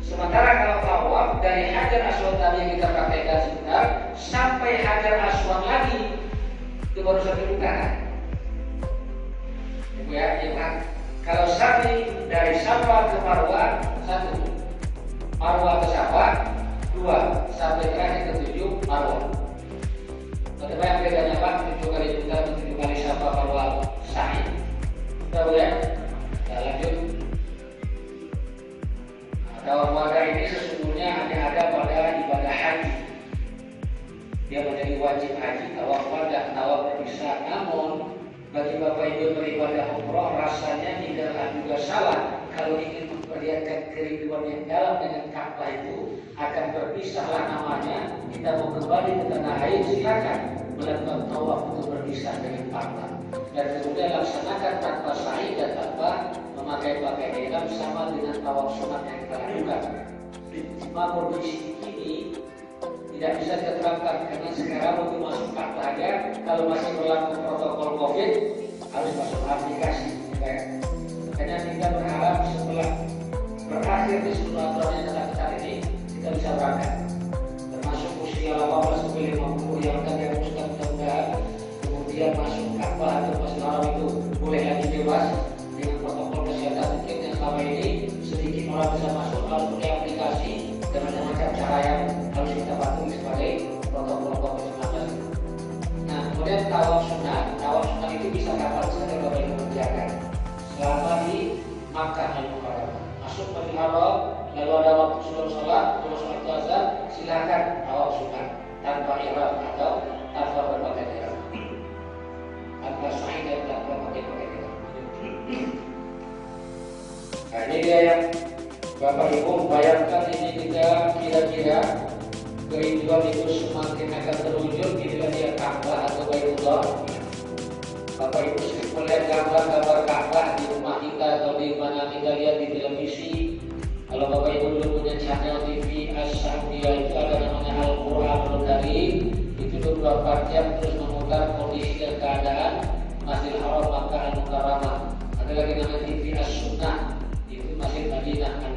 Sementara kalau tawaf dari Hajar Aswad tadi yang kita praktekkan sebentar sampai Hajar Aswad lagi, itu baru 1 putaran. Ya, kan? Kalau sa'i dari Safa ke Marwah 1, Marwah ke Safa 2, sampai terakhir ke 7 Marwah. Bagaimana yang bedanya Pak? 7 kali putaran, 7 kali Safa Marwah sa'i. Tahu ya? Kita lanjut. Tawaf wada ini sesungguhnya hanya ada pada ibadah haji. Dia menjadi wajib haji, tawaf wada, tawaf berpisah. Namun bagi Bapak Ibu beribadah umroh, rasanya tidaklah juga salah kalau ingin memperlihatkan kerinduan yang dalam dengan Ka'bah itu akan berpisahlah namanya. Kita mau kembali ke tanah air, silakan melakukan tawaf untuk berpisah dengan Ka'bah, dan kemudian laksanakan tanpa sa'i dan tanpa memakai pakaian ihram sama dengan tawaf sunat yang kita lakukan. Cuma kondisi ini tidak bisa kita terapkan karena sekarang untuk masuk Ka'bah aja kalau masih berlaku protokol COVID harus masuk aplikasi. Makanya kita berharap setelah berakhir di seluruh aturan yang saat ini kita bisa berangkat. Termasuk usia 18 sampai 50 yang akan diharuskan mudah-mudahan kemudian masuk Ka'bah atau Masjidil Haram itu boleh lagi bebas dengan protokol kesehatan. Mungkin yang selama ini sedikit orang bisa masuk harus pakai aplikasi dan macam-macam cara yang harus kita patuhi sebagai protokol COVID-19. Nah, kemudian tawaf sunat itu bisa kapan saja Bapak Ibu kerjakan selama di Makkah Al-Mukarramah. Masuk Masjidil Haram, lalu ada waktu sebelum sholat azan, silakan tawaf sunat tanpa ihram atau tanpa berpakaian ihram, tanpa sa'i dan tanpa pakai pakaian ihram. Nah, ini dia yang Bapak Ibu bayangkan, ini kita kira-kira kerinduan itu semakin akan terwujud bila dia Ka'bah atau Baitullah. Bapak Ibu sering melihat gambar-gambar Ka'bah di rumah kita atau di mana kita lihat di televisi. Kalau Bapak Ibu dulu punya channel TV As-Sa'diyah, itu ada namanya Al-Quranul Karim. Itu 24 jam terus memutar kondisi dan keadaan Masjidil Haram Makkah Al-Mukarramah. Ada lagi namanya TV As-Sunnah, itu Masjid Madinah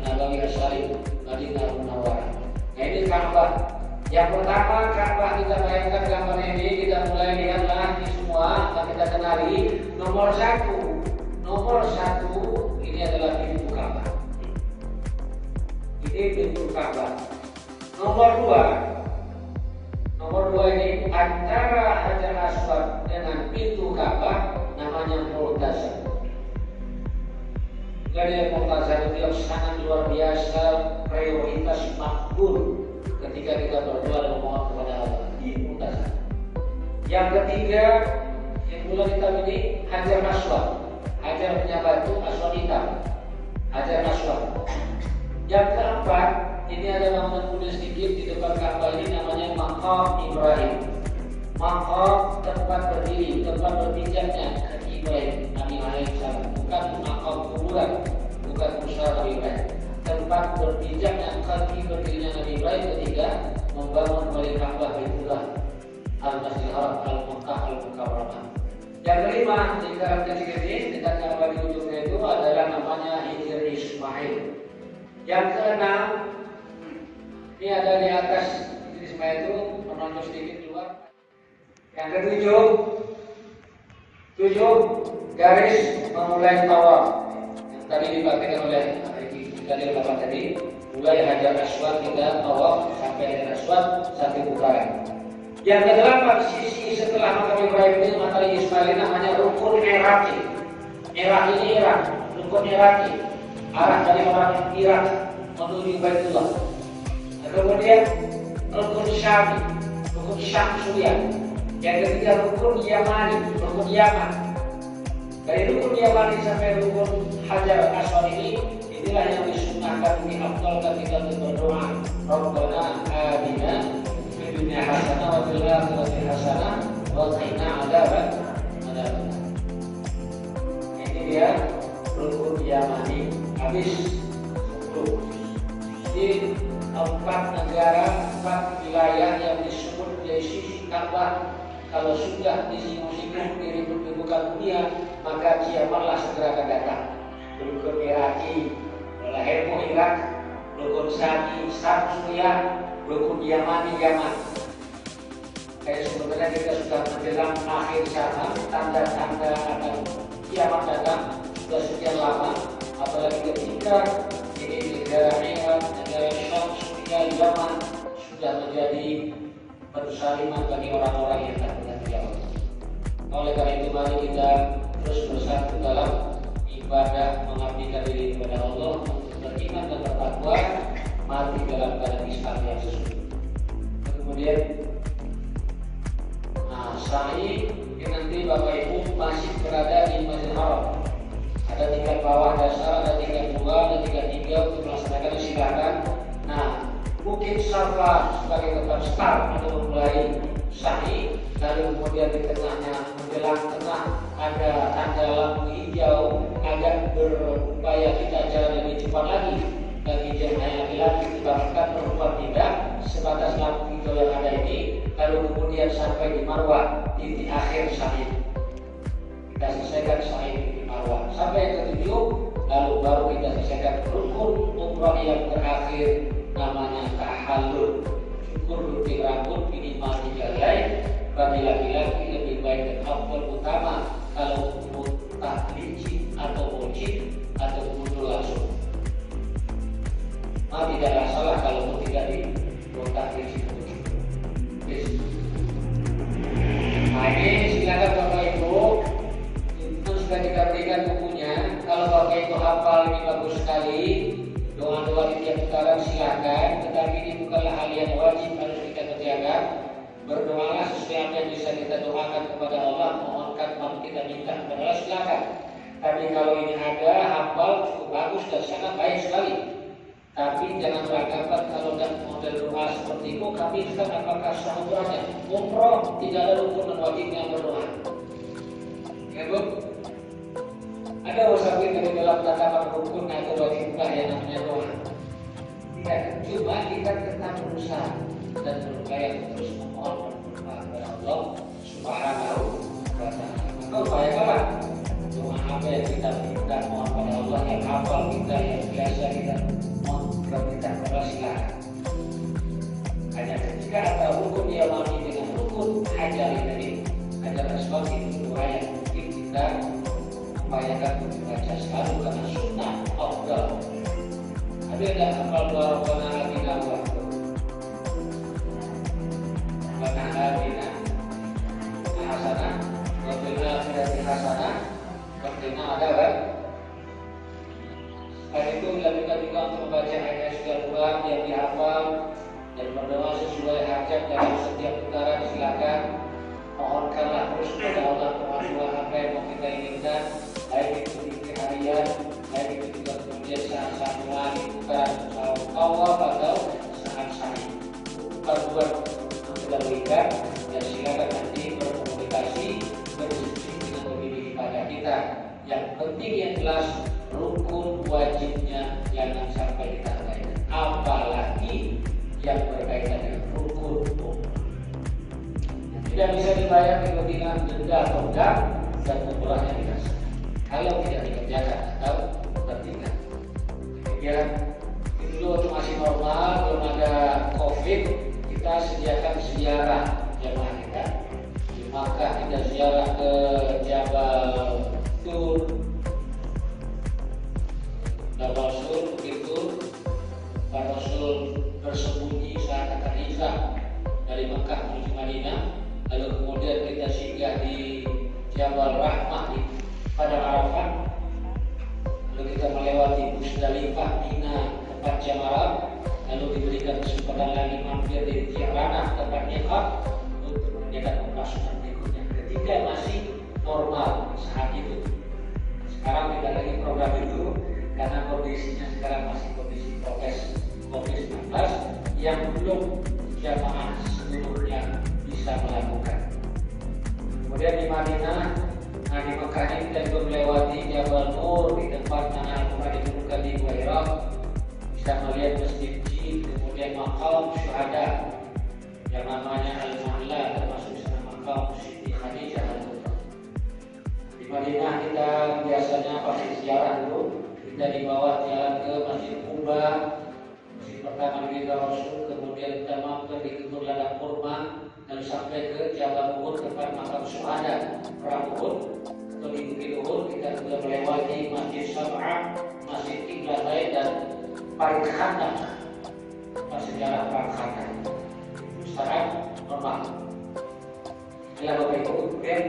Yang pertama, Ka'bah kita bayangkan gambar ini, kita mulai lihatlah ini semua, dan kita kenali. Nomor satu ini adalah pintu Ka'bah. Ini pintu Ka'bah. Nomor dua ini antara Hajar Aswad dengan pintu Ka'bah namanya Multazam. Jadi Multazam itu yang sangat luar biasa, prioritas makbul ketika kita berdoa dan memohon kepada Allah di Multazam. Yang ketiga yang mulai kita ini Hajar Aswad. Hajar punya batu, Aswad hitam. Hajar Aswad. Yang keempat ini ada bangunan kuda sedikit di depan Ka'bah ini namanya Maqam Ibrahim. Maqam tempat berdiri, tempat berpijaknya kaki Ibrahim Nabi alaihissalam. Bukan maqam kuburan, bukan pusara Nabi Ibrahim. Tempat berpijaknya kaki berdirinya Nabi Ibrahim ketika membangun kembali Ka'bah Baitullah Al-Masjidil Haram Al-Makkah Al-Mukarramah. Yang kelima, lingkaran kecil ini dekat Ka'bah di ujungnya itu adalah namanya Hijr Ismail. Yang keenam, ini ada di atas Ismail itu menonjol sedikit keluar. Yang ketujuh, garis memulai tawaf yang tadi dipakai oleh tadi lapan tadi, mulai Hajar Aswad kita tawaf sampai Hajar Aswad sampai Bukhara. Yang kedelapan, sisi setelah makam Ibrahim ini makam Ismail namanya Rukun Iraqi. Irak ini Irak, Rukun Iraqi, arah dari orang Irak menuju Baitullah. Kemudian Rukun Syami, Rukun Syam Suriah. Yang ketiga Rukun Yamani, Rukun Yaman. Dari Rukun Yamani sampai Rukun Hajar Aswad ini, inilah yang disunahkan diafdalkan kita untuk berdoa. Rabbana atina fid dunya hasanah wa fil akhirati hasanah wa qina adzabannar. Ini dia Rukun Yamani. Habis di 4 negara, 4 wilayah yang disebut dari sisi Ka'bah. Kalau sudah disinggung-singgung di bukan dunia, maka kiamatlah segera akan datang. Rukun Iraki, lahirmu Irak, Rukun Syami, Syam Suriah, Rukun Yamani, Yaman. Kayak sebenarnya kita sudah menjelang akhir zaman, tanda-tanda akan kiamat datang sudah sekian lama, apalagi ketika ini negara Irak, negara Syam, Suriah, Yaman sudah menjadi persalinan bagi orang-orang yang tak pernah kiamat. Oleh karena itu mari kita terus bersatu dalam ibadah mengabdikan diri kepada Allah untuk beriman dan bertakwa, mati dalam keadaan Islam yang sesungguhnya. Kemudian sa'i nanti Bapak Ibu masih berada di Masjidil Haram. Ada tingkat bawah dasar, ada tingkat 2, ada tingkat 3 untuk melaksanakan silakan. Bukit Safa sebagai tempat start untuk memulai sa'i, lalu kemudian di tengahnya menjelang tengah ada tanda lampu hijau agar berupaya kita jalan lebih cepat lagi bagi jemaah laki-laki dibandingkan perempuan tidak, sebatas lampu hijau yang ada ini, lalu kemudian sampai di Marwah titik akhir sa'i. Kita selesaikan sa'i di Marwah sampai yang ketujuh, lalu baru kita selesaikan rukun umrah yang terakhir namanya tahallul. Syukur gunting rambut minimal 3 helai. Bagi laki-laki lebih baik dan afdal utama kalau tak licin atau mujib atau mundur langsung. Tidaklah salah kalau tidak di botak licin mujib. Ini silakan Bapak Ibu, itu sudah kita berikan bukunya. Kalau Bapak Ibu hafal ini bagus sekali. Doa-doa di tiap putaran silakan, tetapi ini bukanlah hal yang wajib harus kita kerjakan. Berdoalah sesuai apa yang bisa kita doakan kepada Allah, mohonkan mau kita minta kepada Allah silakan. Tapi kalau ini ada hafal cukup bagus dan sangat baik sekali. Tapi jangan beranggapan kalau dan model doa seperti itu kami bisa apakah sah umrahnya. Umroh tidak ada rukun dan wajibnya berdoa. Ya Bu? Ada usahakan dari dalam tatapan rukun atau wajiblah yang namanya doa. Tidak, cuma kita tetap berusaha dan berupaya terus memohon kepada Allah Subhanahu wa Ta'ala. Maka upayakanlah doa apa yang kita minta mohon pada Allah, yang hafal kita, yang biasa kita mohon kita kepada silakan. Hanya ketika kita upayakan untuk baca selalu karena sunnah afdal. Ada tidak hafal doa Rabbana atina wa Rabbana atina hasanah wa fil akhirati hasanah wa qina adzaban. Selain itu dilakukan juga untuk membaca ayat surat Quran yang dihafal dan berdoa sesuai hajat dalam setiap putaran. Silakan mohonkanlah terus kepada Allah Subhanahu apa yang mau kita inginkan, baik itu di harian, baik itu juga kemudian saat mulai putaran Allah atau saat sahih. Bukan buat mendahulukan, dan silakan nanti berkomunikasi, berdiskusi dengan pemilih pada kita. Yang penting yang jelas rukun wajibnya jangan sampai ditabaikan, apalagi yang berkaitan dengan rukun umum. Tidak bisa dibayar dengan denda atau enggak, dan umrahnya dikasih kalau tidak dikerjakan atau tertinggal. Demikian itu dulu masih normal, belum ada COVID, kita sediakan ziarah jamaah kita. Di Makkah kita ziarah ke Jabal Tur, Jabal Sur, begitu Pak Rasul bersembunyi saat akan hijrah dari Makkah menuju Madinah. Lalu kemudian kita singgah di Jabal Rahmah di Padang Arafah. Lalu kita melewati Musdalifah, Mina, tempat Jamarat. Lalu diberikan kesempatan lagi mampir di Ji'ranah, tempat Miqat, untuk mengerjakan operasional berikutnya ketika masih normal saat itu. Sekarang tidak lagi program itu karena kondisinya sekarang masih kondisi prokes COVID-19 yang belum jamaah seluruhnya bisa melakukan. Kemudian di Madinah, di Mekah ini kita juga melewati Jabal Nur, di tempat mana Al-Quran diturunkan di Gua Hira. Bisa melihat Masjid Jin, kemudian Maqam Syuhada yang namanya Al-Ma'la, termasuk sana Maqam Siti Khadijah Al-Kubra. Di Madinah kita biasanya pasti ziarah dulu. Kita dibawa jalan ke Masjid Quba, masjid pertama di Rasul, kemudian kita mampir di kebun ladang kurma, dan sampai ke Jabal Uhud, tempat makam syuhada perang Uhud. Atau di Bukit Uhud kita sudah melewati Masjid Sab'ah, Masjid Qiblatain, dan Parit Khandaq, tempat sejarah perang Khandaq. Itu secara normal. Bila Bapak Ibu kemudian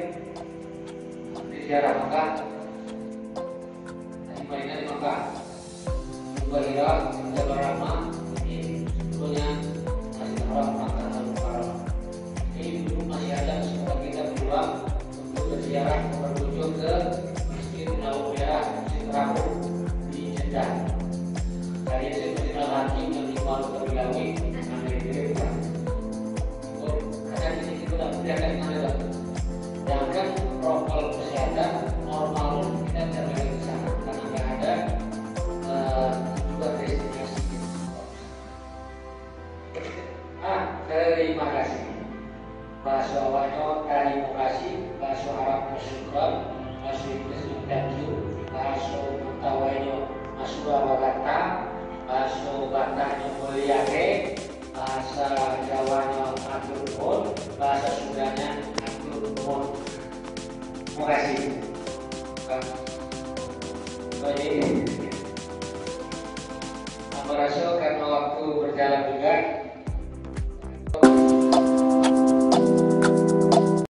di ziarah Makkah, di Madinah, di Makkah, Gua Hira, Jabal Rahmah, ini sebetulnya masih orang Makkah dan Mukarram. Ini dulu masih ada kesempatan kita pulang untuk berziarah berkunjung ke Masjid Al-Merah, Masjid Rabu di Jeddah. Dari Masjid Al-Hakim yang di Malu Terbilawi, ambil diri pulang. Oh, karena di sini kita tidak akan ada. Jangan protokol kesehatan normal kita tidak boleh ke sana karena nggak ada juga destinasi. Terima kasih. Bahasa Wanyo, terima kasih. Bahasa Arab bersyukur, bahasa Inggris bertanju, bahasa Mentawanyo Masura Wagata, bahasa Batanyo Mulyake, bahasa Jawanya Atur Nuhun, bahasa Sundanya Atur Nuhun. Terima kasih. Baik, merasa karena waktu berjalan juga.